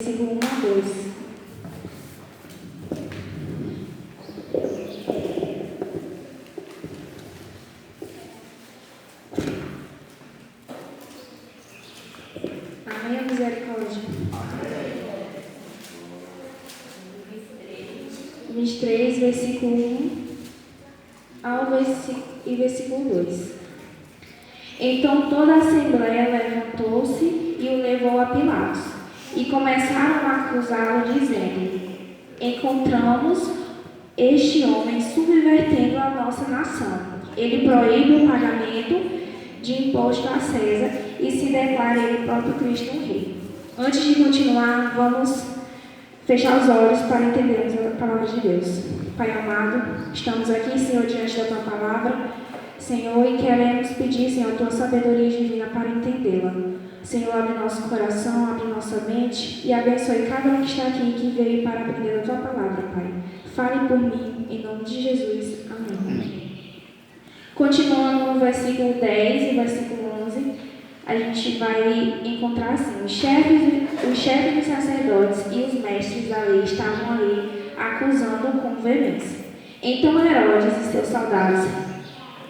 Versículo 1 a 2. Amém, misericórdia. 23, versículo 1 ao versículo 2. Então toda a assembleia levantou-se e o levou a Pilatos, e começaram a acusá-lo, dizendo: encontramos este homem subvertendo a nossa nação. Ele proíbe o pagamento de imposto a César e se declara ele próprio Cristo um rei. Antes de continuar, vamos fechar os olhos para entendermos a palavra de Deus. Pai amado, estamos aqui, Senhor, diante da Tua palavra, Senhor, e queremos pedir, Senhor, a Tua sabedoria divina para entendê-la. Senhor, abre nosso coração, abre nossa mente e abençoe cada um que está aqui e que veio para aprender a Tua palavra, Pai. Fale por mim, em nome de Jesus. Amém. Continuando no versículo 10 e versículo 11, a gente vai encontrar assim: os chefes dos sacerdotes e os mestres da lei estavam ali, acusando-o com veemência. Então Herodes e seus soldados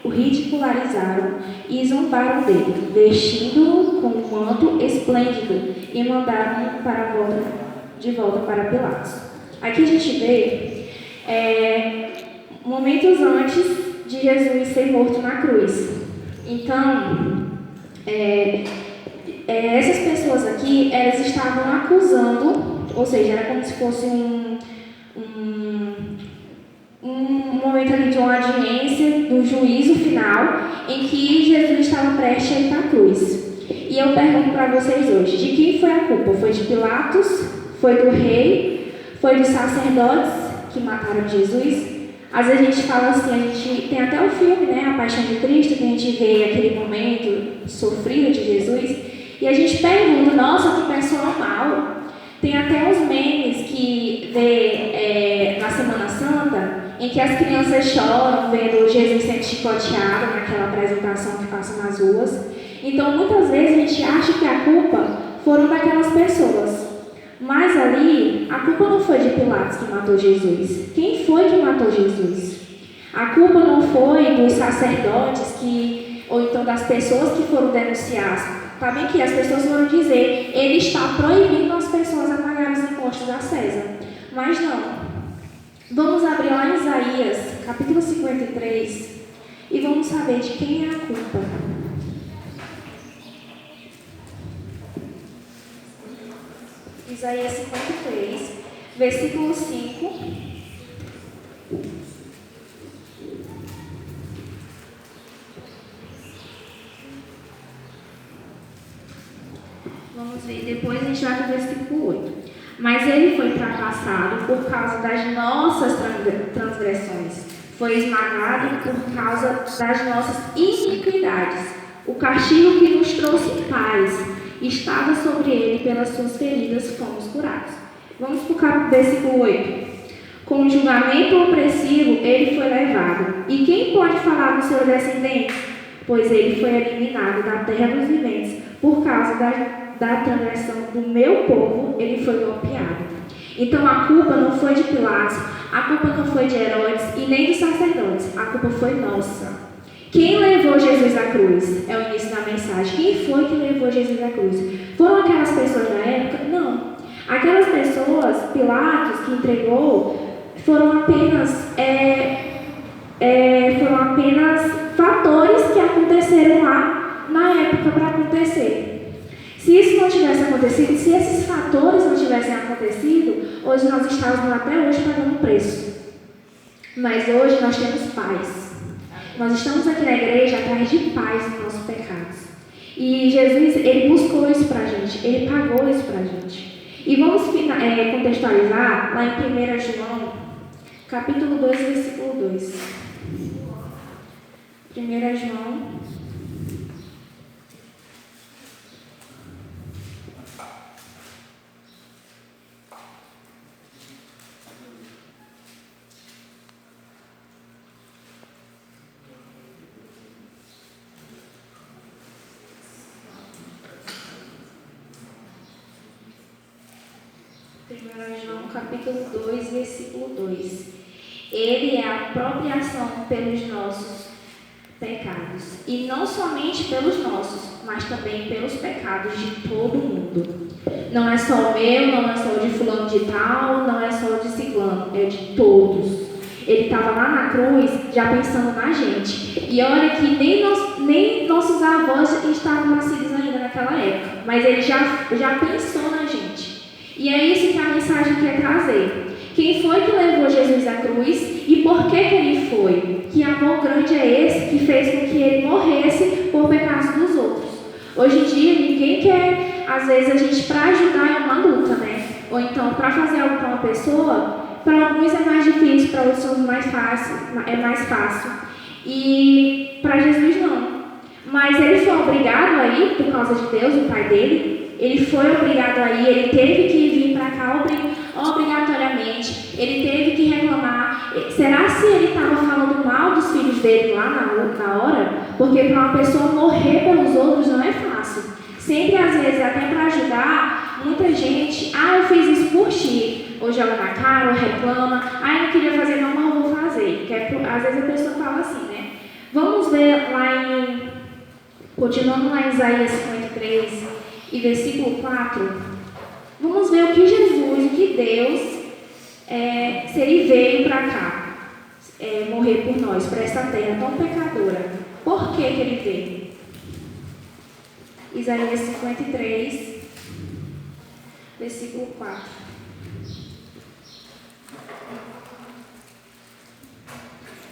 o ridicularizaram e zombaram dele, vestindo-o com um manto esplêndido e mandaram-no de volta para Pilatos. Aqui a gente vê momentos antes de Jesus ser morto na cruz. Então, essas pessoas aqui, elas estavam acusando, ou seja, era como se fosse um momento ali de uma audiência, do juízo final, em que Jesus estava prestes a ir para a cruz. E eu pergunto para vocês hoje, de quem foi a culpa? Foi de Pilatos? Foi do rei? Foi dos sacerdotes que mataram Jesus? Às vezes a gente fala assim, a gente tem até o filme, né, A Paixão de Cristo, que a gente vê aquele momento sofrido de Jesus, e a gente pergunta: nossa, que pessoa mal. Tem até os memes que vê na Semana Santa, em que as crianças choram vendo Jesus sendo chicoteado naquela apresentação que passa nas ruas. Então, muitas vezes a gente acha que a culpa foram daquelas pessoas. Mas ali, a culpa não foi de Pilatos que matou Jesus. Quem foi que matou Jesus? A culpa não foi dos sacerdotes ou então das pessoas que foram denunciar. Está bem que as pessoas foram dizer: ele está proibindo as pessoas a pagar os impostos a César. Mas não. Vamos abrir lá em Isaías, capítulo 53, e vamos saber de quem é a culpa. Isaías 53, versículo 5. Vamos ver, depois a gente vai para o versículo 8. Mas ele foi trapassado por causa das nossas transgressões, foi esmagado por causa das nossas iniquidades. O castigo que nos trouxe paz estava sobre ele, pelas suas feridas fomos curados. Vamos para o versículo 8. Com julgamento opressivo ele foi levado. E quem pode falar dos seus descendentes? Pois ele foi eliminado da terra dos viventes, por causa da transgressão do meu povo, ele foi golpeado. Então a culpa não foi de Pilatos, a culpa não foi de Herodes e nem dos sacerdotes, a culpa foi nossa. Quem levou Jesus à cruz? É o início da mensagem. Quem foi que levou Jesus à cruz? Foram aquelas pessoas da época? Não. Aquelas pessoas, Pilatos, que entregou, foram apenas fatores que aconteceram lá na época para acontecer. Se isso não tivesse acontecido, se esses fatores não tivessem acontecido, hoje nós estávamos até hoje pagando preço. Mas hoje nós temos paz. Nós estamos aqui na igreja atrás de paz nos nossos pecados. E Jesus, ele buscou isso para a gente, ele pagou isso para a gente. E vamos contextualizar lá em 1 João, capítulo 2, versículo 2. 1 João. 1 João capítulo 2, versículo 2. Ele é a apropriação pelos nossos pecados. E não somente pelos nossos, mas também pelos pecados de todo mundo. Não é só o meu, não é só o de fulano de tal, não é só o de ciclano, é de todos. Ele estava lá na cruz já pensando na gente. E olha que nem nossos avós estavam nascidos ainda naquela época. Mas ele já pensou na gente. E é isso que a mensagem quer trazer. Quem foi que levou Jesus à cruz e por que ele foi? Que amor grande é esse que fez com que ele morresse por pecados dos outros? Hoje em dia, ninguém quer, às vezes, a gente para ajudar é uma luta, né? Ou então, para fazer algo para uma pessoa, para alguns é mais difícil, para outros é mais fácil. E para Jesus não. Mas ele foi obrigado a ir por causa de Deus, o Pai dele. Ele foi obrigado a ir, ele teve que vir para cá obrigatoriamente. Ele teve que reclamar. Será se ele estava falando mal dos filhos dele lá na hora? Porque para uma pessoa morrer pelos outros não é fácil. Sempre, às vezes, até para ajudar, muita gente, eu fiz isso por ti. Ou joga na cara, ou reclama. Eu não queria fazer não, mas eu vou fazer. Às vezes a pessoa fala assim, né? Vamos ver continuando lá em Isaías 53 e versículo 4. Vamos ver o que Jesus, o que Deus, se ele veio para cá, morrer por nós, para essa terra tão pecadora. Por que ele veio? Isaías 53, versículo 4.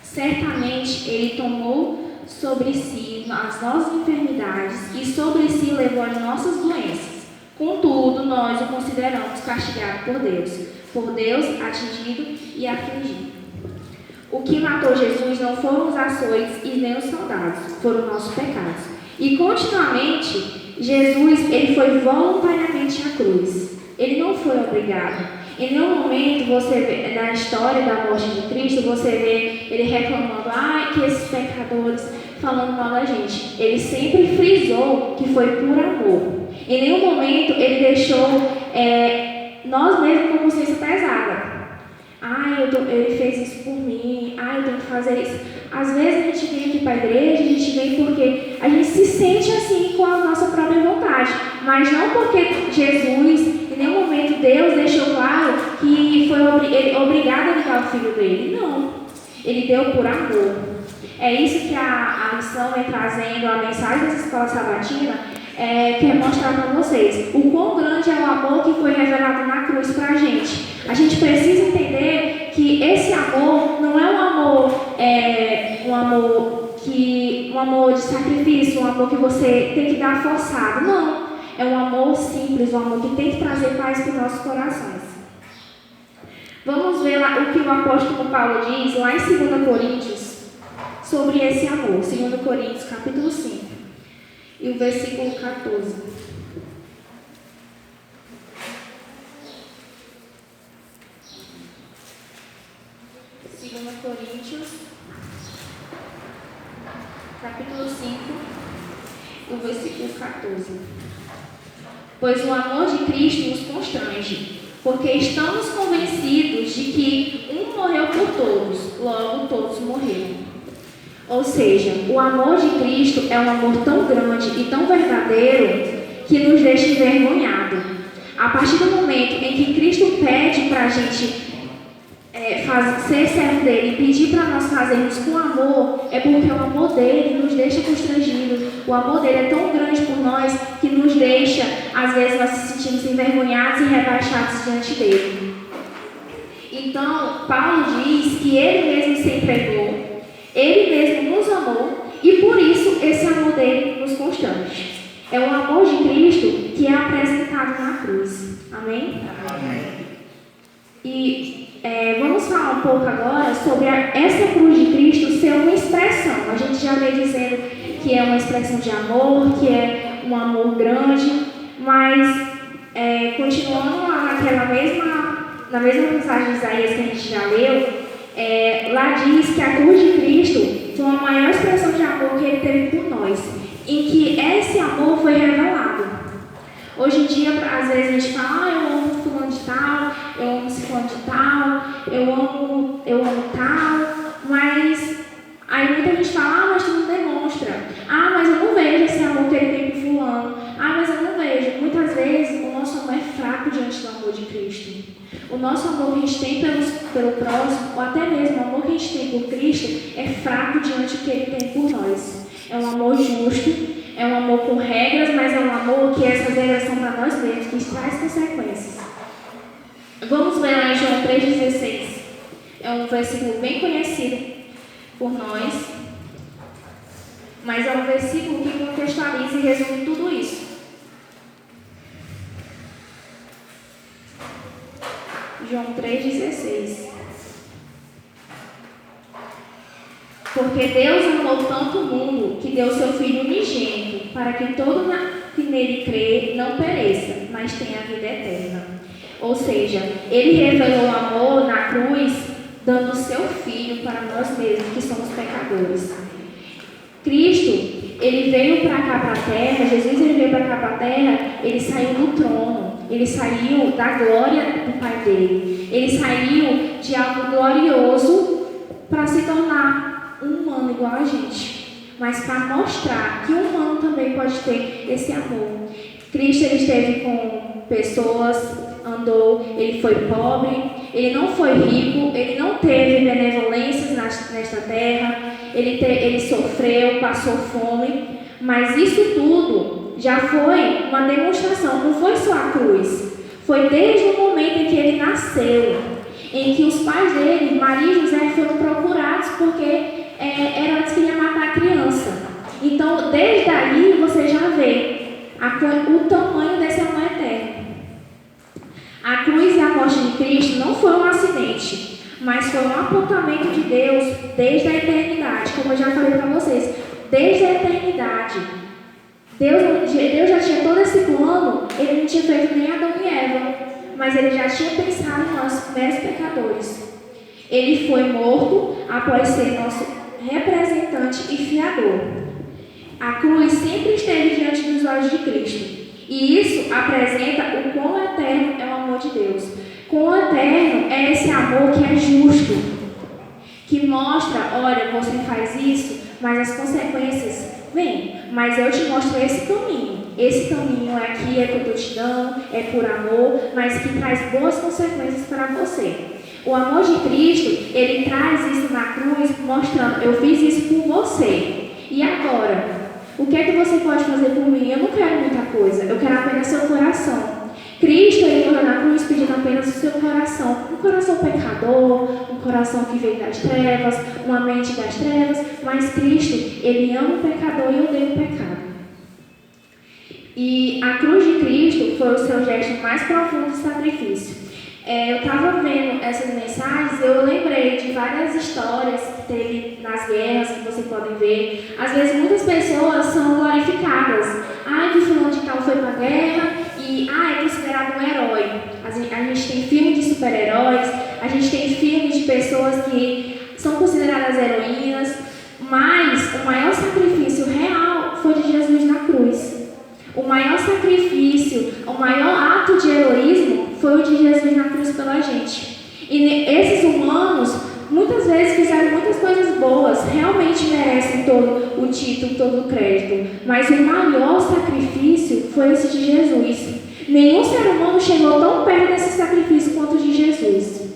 Certamente ele tomou sobre si as nossas enfermidades e sobre si levou as nossas doenças. Contudo, nós o consideramos castigado por Deus atingido e afligido. O que matou Jesus não foram os açoites e nem os soldados, foram nossos pecados. E continuamente, Jesus ele foi voluntariamente à cruz. Ele não foi obrigado. Em nenhum momento você vê, na história da morte de Cristo, você vê ele reclamando, que esses pecadores falando mal da gente. Ele sempre frisou que foi por amor. Em nenhum momento ele deixou nós mesmos com consciência pesada. Ele fez isso por mim, eu tenho que fazer isso. Às vezes a gente vem aqui para a igreja, a gente vem porque a gente se sente assim com a nossa própria vontade. Mas não porque Jesus, em nenhum momento Deus deixou claro que foi ele obrigado a dar o filho dele. Não, ele deu por amor. É isso que a lição vem trazendo, a mensagem dessa escola sabatina, quer mostrar para vocês. O quão grande é o amor que foi revelado na cruz para a gente. A gente precisa entender que esse amor não é um amor de sacrifício, um amor que você tem que dar forçado. Não. É um amor simples, um amor que tem que trazer paz para os nossos corações. Vamos ver lá o que o apóstolo Paulo diz lá em 2 Coríntios sobre esse amor. 2 Coríntios, capítulo 5, e o versículo 14. 2 Coríntios, capítulo 5, o versículo 14. Pois o amor de Cristo nos constrange, porque estamos convencidos de que um morreu por todos, logo todos morreram. Ou seja, o amor de Cristo é um amor tão grande e tão verdadeiro que nos deixa envergonhado. A partir do momento em que Cristo pede para a gente ser servo dele e pedir para nós fazermos com amor, é porque o amor dele nos deixa constrangidos. O amor dele é tão grande por nós que nos deixa, às vezes, nós se sentimos envergonhados e rebaixados diante dele. Então, Paulo diz que ele mesmo se entregou, ele mesmo nos amou e por isso esse amor dele nos constrange. É o amor de Cristo que é apresentado na cruz. Amém? Amém. E vamos falar um pouco agora sobre essa cruz de Cristo ser uma expressão. A gente já veio dizendo que é uma expressão de amor, que é um amor grande, mas continuando na mesma mensagem de Isaías que a gente já leu, lá diz que a cruz de Cristo foi a maior expressão de amor que ele teve por nós, em que esse amor foi revelado. Hoje em dia, às vezes a gente fala, eu amo fulano de tal, fulano de tal, eu amo tal, mas aí muita gente fala, mas tu não demonstra. Mas eu não vejo esse amor que ele tem por fulano. Mas eu não vejo. Muitas vezes o nosso amor é fraco diante do amor de Cristo. O nosso amor que a gente tem pelo próximo, ou até mesmo o amor que a gente tem por Cristo, é fraco diante do que ele tem por nós. É um amor justo, é um amor com regras, mas é um amor que essas regras são para nós mesmos, que traz consequências. Vamos ver lá em João 3,16. É um versículo bem conhecido por nós, mas é um versículo que contextualiza e resume tudo isso. João 3,16. Porque Deus amou tanto o mundo que deu seu Filho unigênito, para que todo que nele crê não pereça, mas tenha a vida eterna. Ou seja, ele revelou o amor na cruz, dando o seu Filho para nós mesmos, que somos pecadores. Cristo, ele veio para cá, para a terra, Jesus ele veio para cá, para a terra, ele saiu do trono, ele saiu da glória do Pai dele, ele saiu de algo glorioso para se tornar um humano igual a gente, mas para mostrar que o humano também pode ter esse amor. Cristo ele esteve com pessoas, andou, ele foi pobre, ele não foi rico, ele não teve benevolências nesta terra, ele sofreu, passou fome, mas isso tudo já foi uma demonstração, não foi só a cruz, foi desde o momento em que ele nasceu, em que os pais dele, Maria e José, foram procurados porque Herodes queria matar a criança. Então, desde aí você já vê o tamanho desse amor eterno. A cruz e a morte de Cristo não foi um acidente, mas foi um apontamento de Deus desde a eternidade, como eu já falei para vocês, desde a eternidade. Deus já tinha todo esse plano, ele não tinha feito nem Adão e Eva, mas ele já tinha pensado em nós, meros pecadores. Ele foi morto após ser nosso representante e fiador. A cruz sempre esteve diante dos olhos de Cristo. E isso apresenta o quão eterno é o amor de Deus. Quão eterno é esse amor que é justo, que mostra, olha, você faz isso, mas as consequências vêm. Mas eu te mostro esse caminho. Esse caminho aqui é que eu estou te dando, é por amor, mas que traz boas consequências para você. O amor de Cristo, ele traz isso na cruz, mostrando, eu fiz isso por você. E agora? O que é que você pode fazer por mim? Eu não quero muita coisa, eu quero apenas seu coração. Cristo, ele morreu na cruz pedindo apenas o seu coração. Um coração pecador, um coração que veio das trevas, uma mente das trevas. Mas Cristo, ele ama o pecador e odeia o pecado. E a cruz de Cristo foi o seu gesto mais profundo de sacrifício. Eu estava vendo essas mensagens, eu lembrei de várias histórias que teve nas guerras, que vocês podem ver. Às vezes muitas pessoas são glorificadas. Que fulano de tal foi para a guerra e é considerado um herói. A gente tem filmes de super-heróis, a gente tem filmes de pessoas que são consideradas heroínas, mas o maior sacrifício real foi de Jesus na cruz. O maior sacrifício, o maior ato de heroísmo foi o de Jesus na cruz pela gente. E esses humanos, muitas vezes fizeram muitas coisas boas, realmente merecem todo o título, todo o crédito. Mas o maior sacrifício foi esse de Jesus. Nenhum ser humano chegou tão perto desse sacrifício quanto o de Jesus.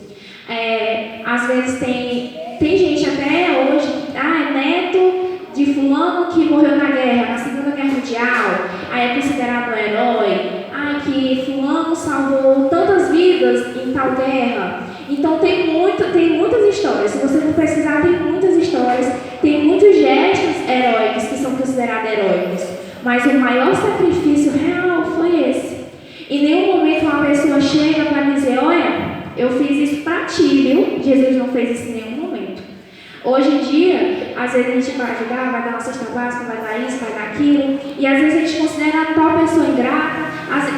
Às vezes tem gente até hoje, é neto de fulano que morreu na guerra, na Segunda Guerra Mundial, é considerado um herói, que fulano salvou tantas vidas em tal guerra. Então tem muitas histórias, se você for pesquisar, tem muitas histórias, tem muitos gestos heróicos que são considerados heróicos, mas o maior sacrifício real foi esse. Em nenhum momento uma pessoa chega para dizer, olha, eu fiz isso para ti, viu? Jesus não fez isso em nenhum momento. Hoje em dia, às vezes a gente vai ajudar, vai dar uma cesta básica, vai dar isso, vai dar aquilo, e às vezes a gente considera a tal pessoa ingrata,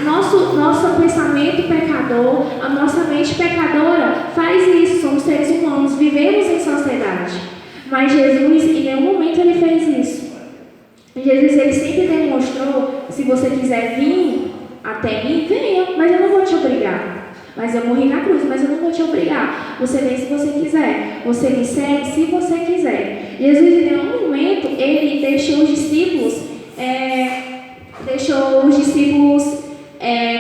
nosso pensamento pecador, a nossa mente pecadora faz isso, somos seres humanos, vivemos em sociedade. Mas Jesus, em nenhum momento ele fez isso. Jesus, ele sempre demonstrou, se você quiser vir até mim, venha, mas eu não vou te obrigar. mas eu morri na cruz, mas eu não vou te obrigar. Você vem se você quiser, você me segue se você quiser. Jesus, em nenhum momento, ele deixou os discípulos,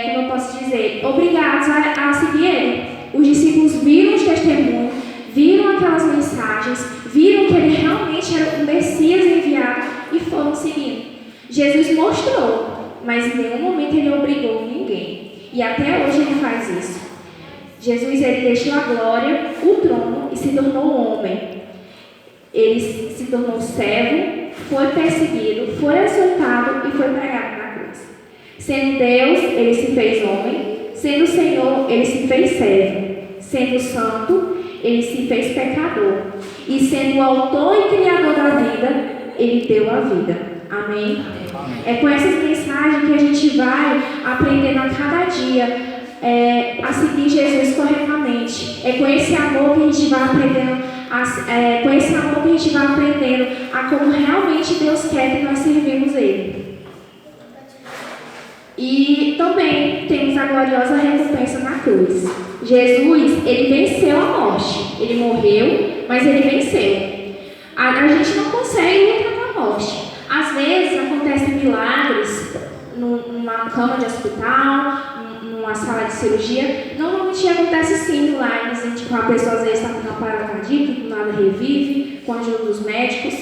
como eu posso dizer, obrigados a seguir ele. Os discípulos viram os testemunhos, viram aquelas mensagens, viram que ele realmente era o Messias enviado e foram seguindo. Jesus mostrou, mas em nenhum momento ele obrigou ninguém. E até hoje ele faz isso. Jesus, ele deixou a glória, o trono e se tornou homem. Ele se tornou servo, foi perseguido, foi açoitado e foi pregado na cruz. Sendo Deus, ele se fez homem. Sendo Senhor, ele se fez servo. Sendo santo, ele se fez pecador. E sendo o autor e criador da vida, ele deu a vida. Amém? É com essas mensagens que a gente vai aprendendo a cada dia a seguir Jesus corretamente. É com esse amor que a gente vai aprendendo, a como realmente Deus quer que nós servimos Ele. E também temos a gloriosa recompensa na cruz. Jesus, ele venceu a morte. Ele morreu, mas ele venceu. A gente não consegue lutar com a morte. Às vezes acontecem milagres numa cama de hospital, numa sala de cirurgia. Normalmente acontece sim milagres, em que a pessoa às vezes está com uma parada cardíaca, do nada revive, com a ajuda dos médicos.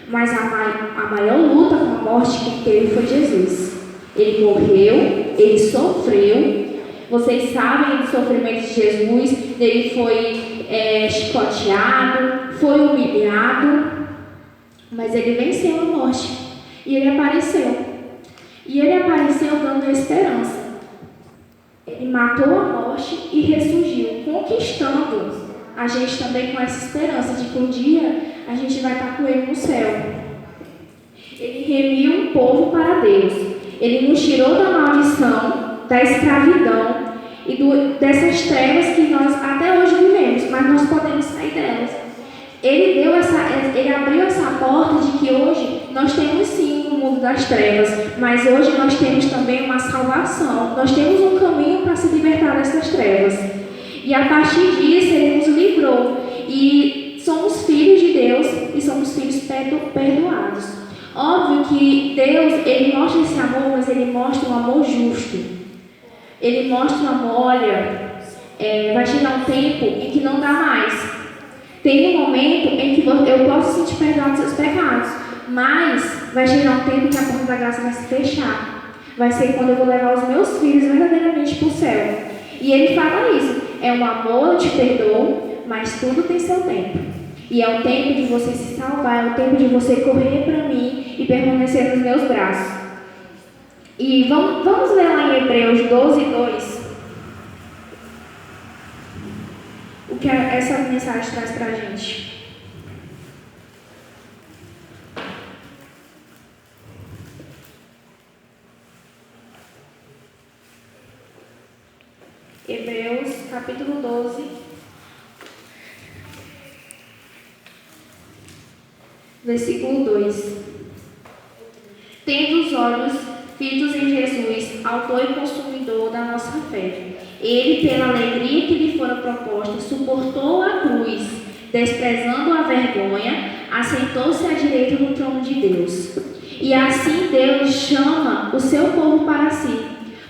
Mas a maior luta com a morte que teve foi Jesus. Ele morreu, ele sofreu. Vocês sabem do sofrimento de Jesus. Ele foi chicoteado, foi humilhado, mas ele venceu a morte. E ele apareceu. E ele apareceu dando esperança. Ele matou a morte e ressurgiu, conquistando a gente também com essa esperança de que um dia a gente vai estar com ele no céu. Ele remiu o povo para Deus. Ele nos tirou da maldição, da escravidão e dessas trevas que nós até hoje vivemos, mas nós podemos sair delas. Ele abriu essa porta de que hoje nós temos sim o mundo das trevas, mas hoje nós temos também uma salvação. Nós temos um caminho para se libertar dessas trevas. E a partir disso ele nos livrou. E somos filhos de Deus e somos filhos perdoados. Óbvio que Deus, ele mostra esse amor, mas ele mostra um amor justo. Ele mostra um amor, olha, vai chegar um tempo em que não dá mais. Tem um momento em que eu posso sentir perdão dos seus pecados, mas vai chegar um tempo que a porta da graça vai se fechar. Vai ser quando eu vou levar os meus filhos verdadeiramente para o céu. E ele fala isso, é um amor, eu te perdoo, mas tudo tem seu tempo. E é o tempo de você se salvar, é o tempo de você correr para mim e permanecer nos meus braços. E vamos ler lá em Hebreus 12, 2. O que essa mensagem traz para a gente. Hebreus, capítulo 12, versículo 2. Tendo os olhos fitos em Jesus, autor e consumidor da nossa fé. Ele, pela alegria que lhe fora proposta, suportou a cruz, desprezando a vergonha, assentou-se à direita do trono de Deus. E assim Deus chama o seu povo para si,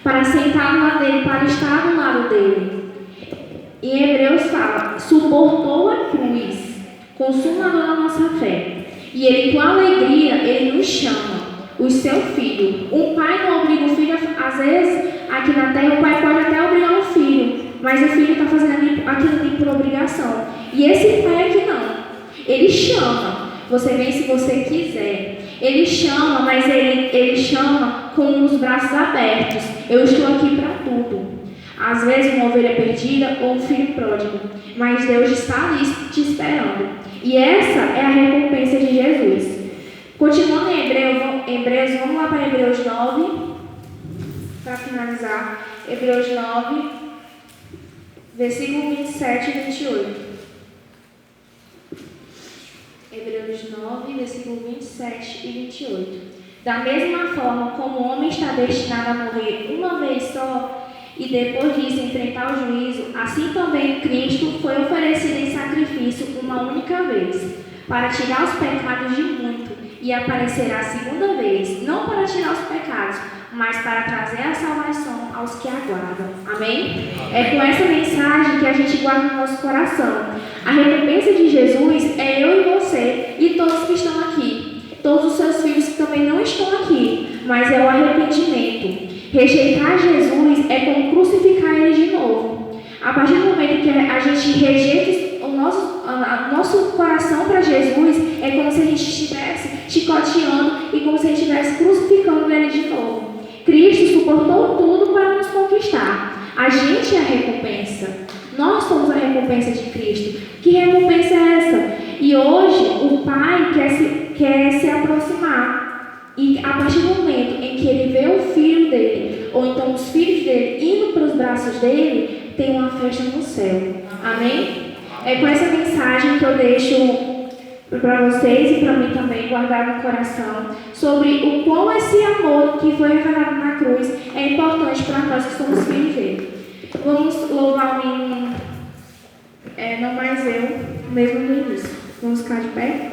para sentar do lado dele, para estar do lado dele. Em Hebreus fala, suportou a cruz, consumador da nossa fé. E ele, com alegria, ele nos chama, o seu filho. Um pai não obriga o filho, às vezes, aqui na terra, o pai pode até obrigar o filho, mas o filho está fazendo aquilo ali por obrigação. E esse pai aqui não. Ele chama, você vem se você quiser. Ele chama, mas ele chama com os braços abertos. Eu estou aqui para tudo. Às vezes uma ovelha perdida ou um filho pródigo, mas Deus está ali te esperando. E essa é a recompensa de Jesus. Continuando em Hebreus, vamos lá para Hebreus 9, para finalizar. Hebreus 9, versículo 27 e 28. Hebreus 9, versículo 27 e 28. Da mesma forma como o homem está destinado a morrer uma vez só, e depois disso enfrentar o juízo, assim também Cristo foi oferecido em sacrifício uma única vez, para tirar os pecados de muito, e aparecerá a segunda vez, não para tirar os pecados, mas para trazer a salvação aos que aguardam. Amém? É com essa mensagem que a gente guarda no nosso coração. A recompensa de Jesus é eu e você e todos que estão aqui. Todos os seus filhos que também não estão aqui, mas é o arrependimento. Rejeitar Jesus é como crucificar Ele de novo. A partir do momento que a gente rejeita o nosso coração para Jesus, é como se a gente estivesse chicoteando e como se a gente estivesse crucificando Ele de novo. Cristo suportou tudo para nos conquistar. A gente é a recompensa. Nós somos a recompensa de Cristo. Que recompensa é essa? E hoje o Pai quer se aproximar. E a partir do momento em que Ele vê o filho dele, ou então os filhos dele indo para os braços dele, tem uma festa no céu. Amém? É com essa mensagem que eu deixo para vocês e para mim também guardar no coração sobre o quão esse amor que foi revelado na cruz é importante para nós que somos filhos dele. Vamos louvar o hino Não Mais Eu, mesmo no início. Vamos ficar de pé?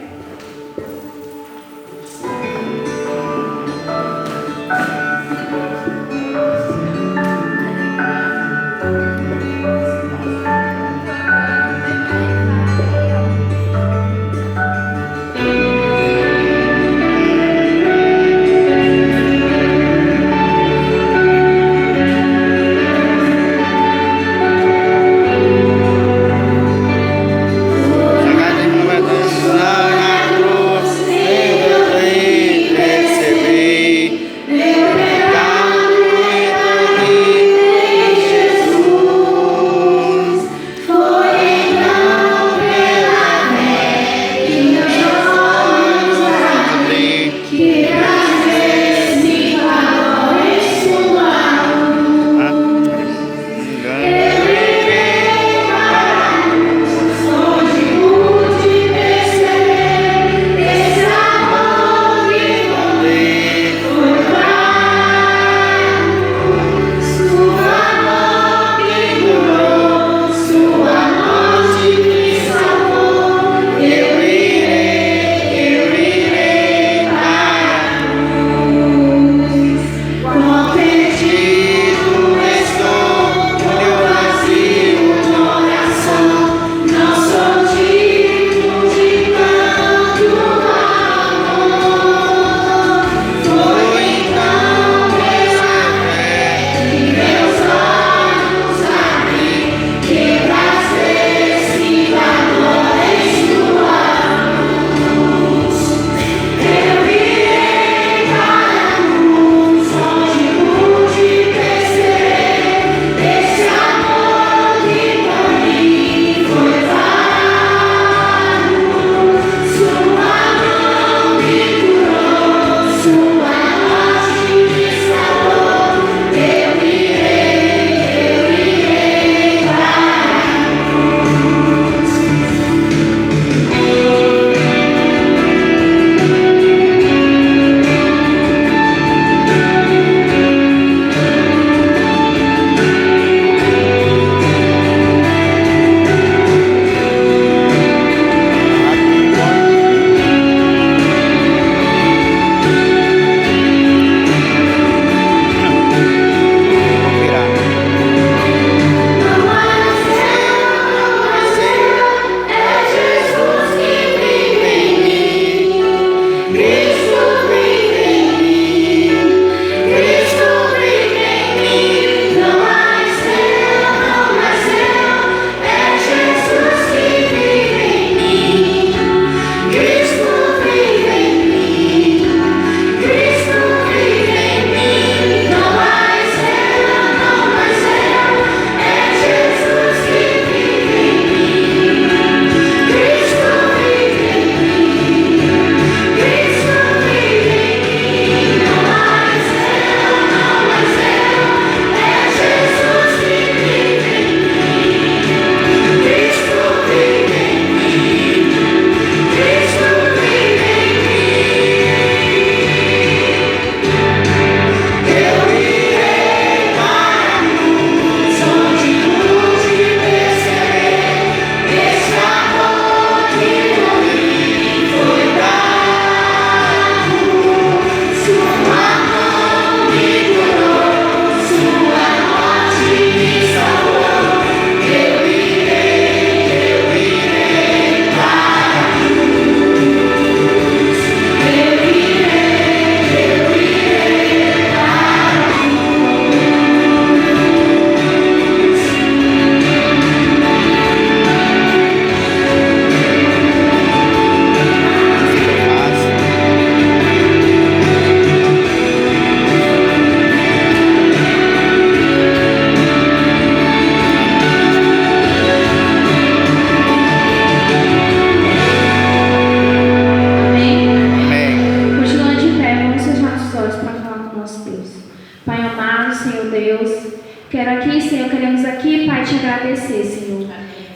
Sagrada e Senhor,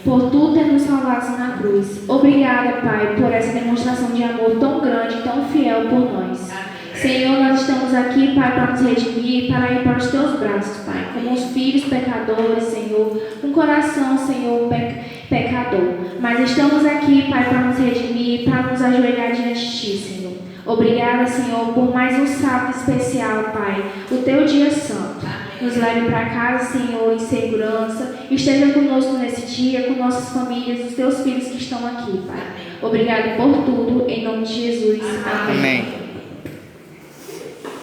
por Tu ter nos salvado na cruz. Obrigada, Pai, por essa demonstração de amor tão grande, tão fiel por nós. Senhor, nós estamos aqui, Pai, para nos redimir, para ir para os Teus braços, Pai, como os filhos pecadores, Senhor, um coração, Senhor, pecador. Mas estamos aqui, Pai, para nos redimir, para nos ajoelhar diante de Ti, Senhor. Obrigada, Senhor, por mais um sábado especial, Pai, o Teu dia santo. Nos leve para casa, Senhor, em segurança. Esteja conosco nesse dia, com nossas famílias, os Teus filhos que estão aqui, Pai. Obrigado por tudo, em nome de Jesus. Amém.